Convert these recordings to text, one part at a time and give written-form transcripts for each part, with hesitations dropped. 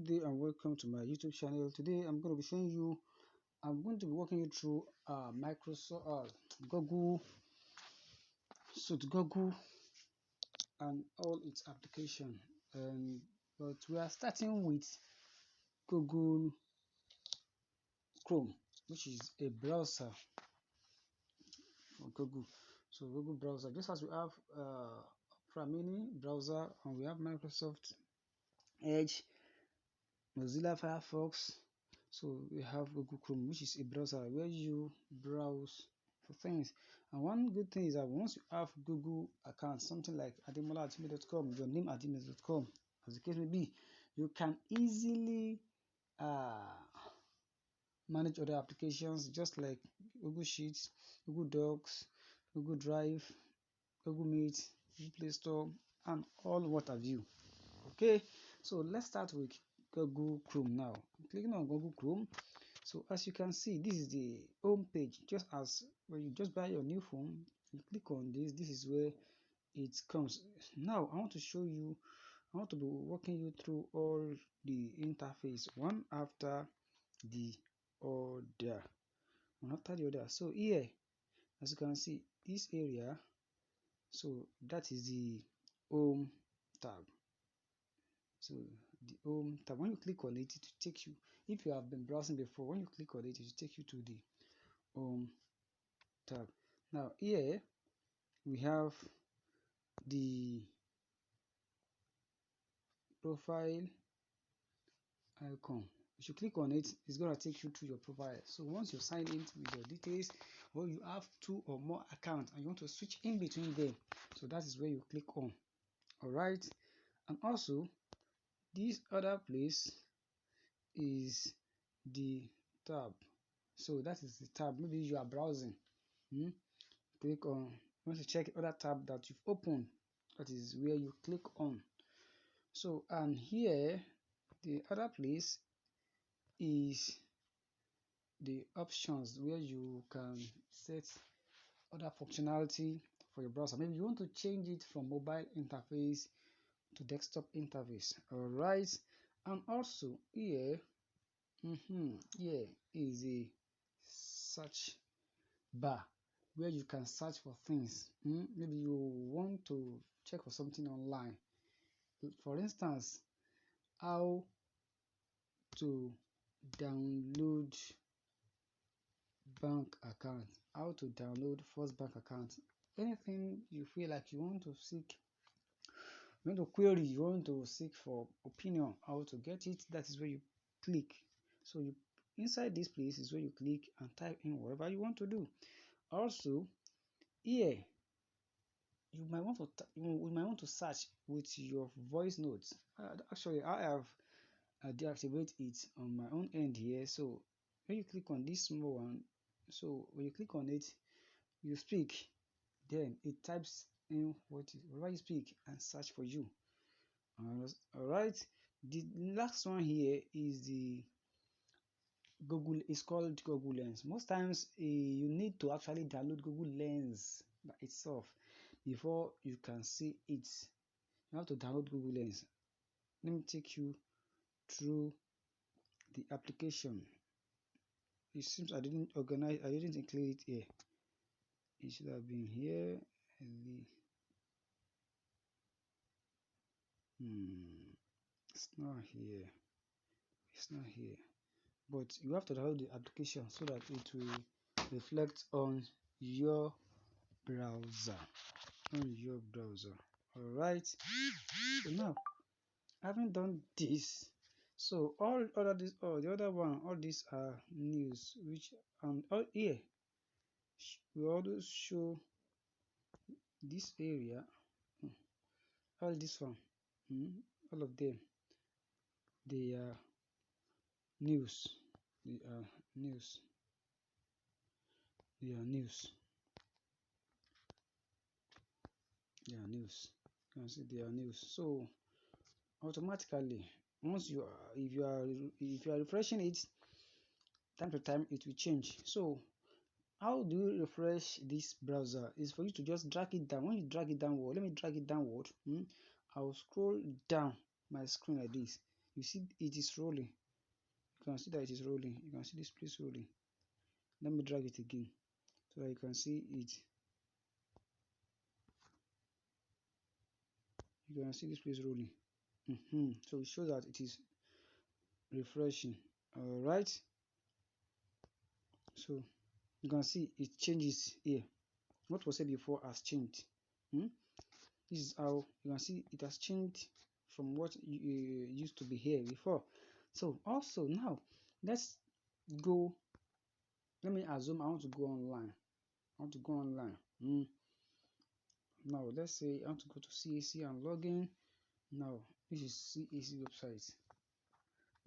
good day and welcome to my YouTube channel. Today I'm going to be walking you through Microsoft Google Google and all its application. But we are starting with Google Chrome, which is a browser for Google. So Google browser, just as we have Opera Mini browser, and we have Microsoft Edge, Mozilla Firefox. So we have Google Chrome, which is a browser where you browse for things. And one good thing is that once you have Google account, something like ademola@gmail.com, your name @gmail.com, as the case may be, you can easily manage other applications just like Google Sheets, Google Docs, Google Drive, Google Meet, Google Play Store, and all what have you. Okay, so let's start with Google Chrome now. Clicking on Google Chrome, so as you can see, this is the home page. Just as when you just buy your new phone, you click on this is where it comes. Now I want to be walking you through all the interface one after the other, so here, as you can see, this area, so that is the home tab. So the home tab, when you click on it, it will take you, if you have been browsing before, when you click on it will take you to the home tab. Now here we have the profile icon. If you click on it, it's going to take you to your profile. So once you sign in with your details, or you have 2 or more accounts and you want to switch in between them, so that is where you click on. All right, and also this other place is the tab. So that is the tab. Maybe you are browsing, click on, you want to check other tab that you've opened, that is where you click on. So, and here the other place is the options, where you can set other functionality for your browser. Maybe you want to change it from mobile interface to desktop interface. All right, and also here here is a search bar where you can search for things. Maybe you want to check for something online, for instance, how to download bank account, how to download first bank account, anything you feel like you want to seek, you want to query, you want to seek for opinion how to get it, that is where you click. So you, inside this place is where you click and type in whatever you want to do. Also here you might want to search with your voice notes. Actually I have deactivate it on my own end here. So when you click on this small one, so when you click on it, you speak, then it types in whatever you speak and search for you. All right, the last one here is the Google, is called Google Lens. Most times you need to actually download Google Lens by itself before you can see it. You have to download Google Lens. Let me take you through the application. It seems I didn't include it here. It should have been here. It's not here. It's not here. But you have to download the application so that it will reflect on your browser. All right. So now, having done this, so the other one, all these are news, which and all here we always show this area, all this one, all of them, they are news. They are news. They are news. They are news. You can see they are news. So automatically, once you are, if you are refreshing it time to time, it will change. So how do you refresh this browser? Is for you to just drag it down. When you drag it downward, let me drag it downward. I'll scroll down my screen like this. You see it is rolling. You can see that it is rolling. You can see this place rolling. Let me drag it again so that you can see it. You can see this place rolling. So it shows that it is refreshing. All right. So you can see it changes here. What was said before has changed. This is how you can see it has changed from what used to be here before. So also now let's go. Let me assume I want to go online. I want to go online. Now let's say I want to go to CAC and log in. Now this is CAC website.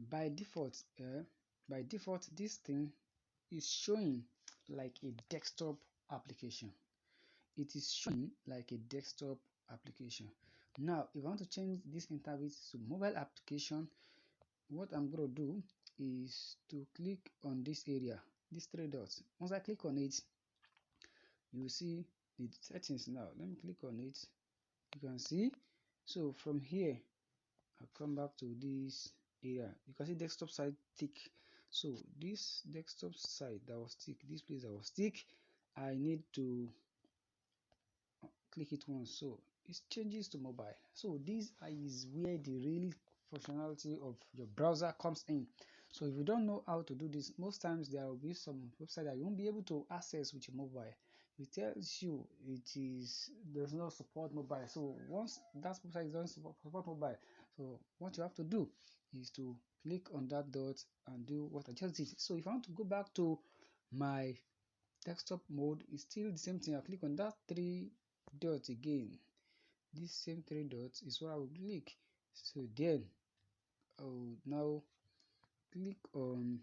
By default, this thing is showing like a desktop application. It is showing like a desktop application. Now, if I want to change this interface to mobile application, what I'm going to do is to click on this area, these three dots. Once I click on it, you will see the settings. Now let me click on it. You can see. So from here, I'll come back to this area. You can see desktop side tick. So this desktop side that was tick, this place that was tick, I need to click it once. So it changes to mobile. So this is where the real functionality of your browser comes in. So if you don't know how to do this, most times there will be some website that you won't be able to access with your mobile. It tells you does not support mobile. So once that website doesn't support mobile, so what you have to do is to click on that dot and do what I just did. So if I want to go back to my desktop mode, it's still the same thing. I click on that three dots again. This same three dots is what I will click. So then I will now click on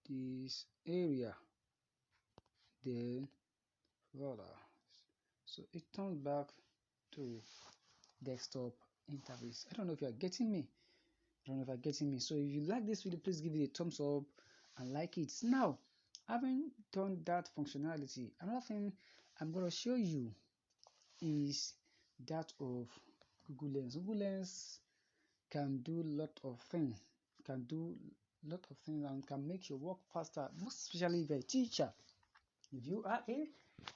this area, then voila. So it turns back to desktop interface. I don't know if you are getting me. So if you like this video, please give it a thumbs up and like it. Now, having done that functionality, another thing I'm going to show you is that of Google Lens. Google Lens can do a lot of things, and can make your work faster, most especially if you're a teacher. If you are a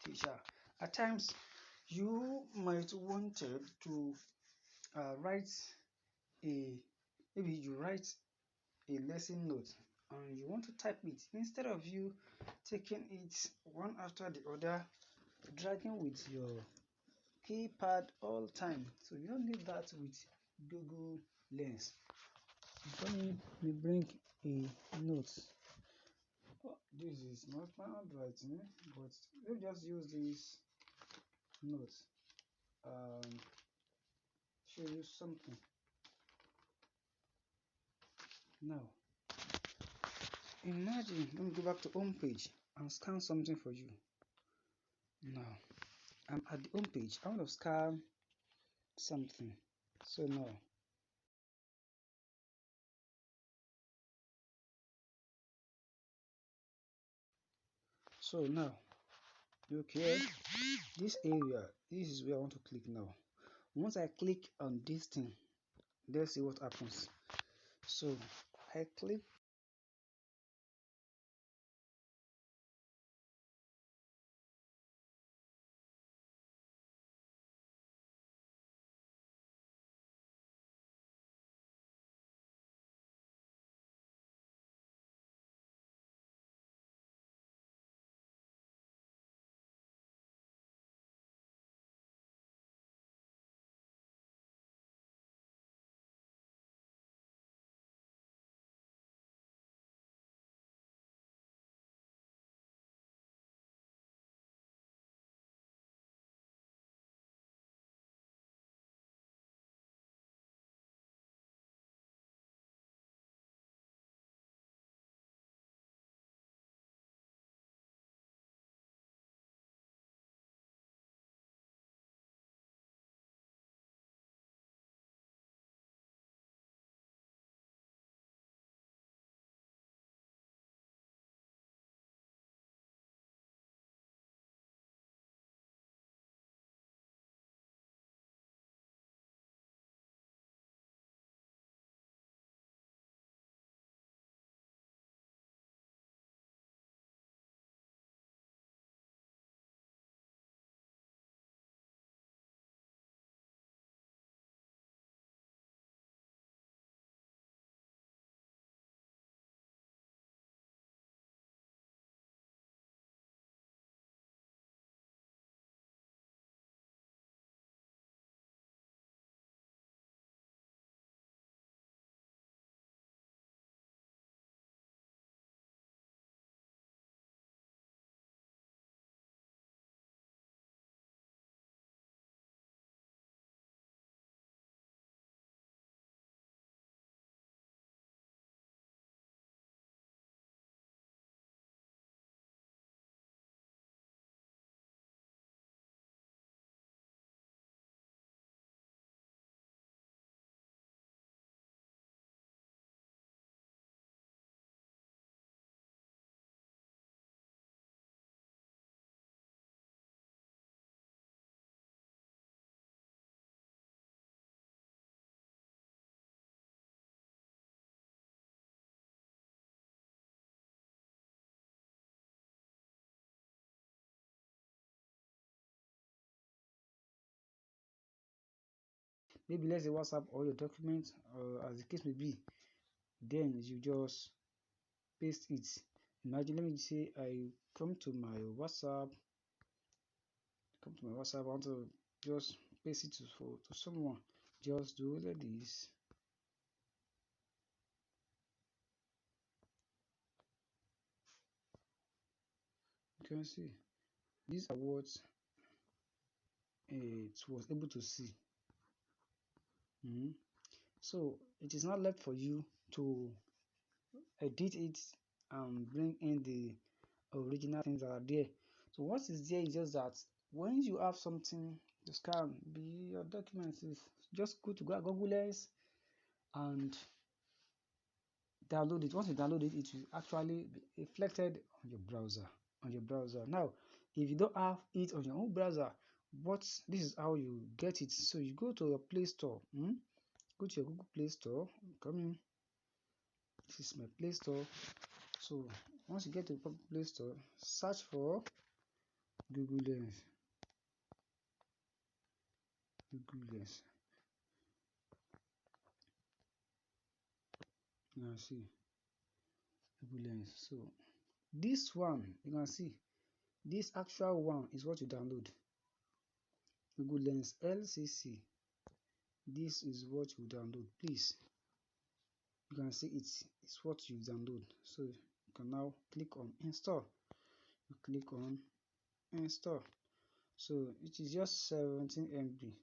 teacher, at times you might wanted to write maybe you write a lesson note and you want to type it. Instead of you taking it one after the other, dragging with your keypad all time, so you don't need that with Google Lens. Let me bring a note. This is not my handwriting, but let me just use this note and show you something. Now imagine, let me go back to home page and scan something for you. Now I'm at the home page. I want to scan something. So now look here, this area, this is where I want to click now. Once I click on this thing, let's see what happens. So I click maybe let's say WhatsApp or your document, as the case may be, then you just paste it. Imagine, let me say I come to my WhatsApp, I want to just paste it to someone. Just do like this. You can see these are what it was able to see. So it is not left for you to edit it and bring in the original things that are there. So what is there is just that when you have something to scan, be your documents, is just go to Google Lens and download it. Once you download it, it will actually be reflected on your browser. Now, if you don't have it on your own browser, this is how you get it. So you go to your Play Store. Go to your Google Play Store. Come in. This is my Play Store. So once you get to the Play Store, search for Google Lens. Google Lens. You can see Google Lens. So this one, you can see this actual one is what you download. Google Lens LCC. This is what you download. Please, you can see it's what you download. So you can now click on install. You click on install. So it is just 17 MB.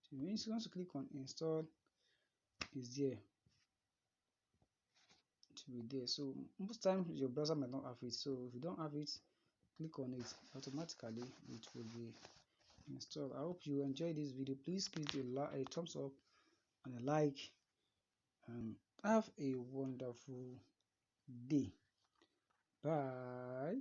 So once you click on install, is there. It will be there. So most times your browser might not have it. So if you don't have it, click on it. Automatically it will be installed. I hope you enjoyed this video. Please give it a thumbs up and a like, and have a wonderful day. Bye.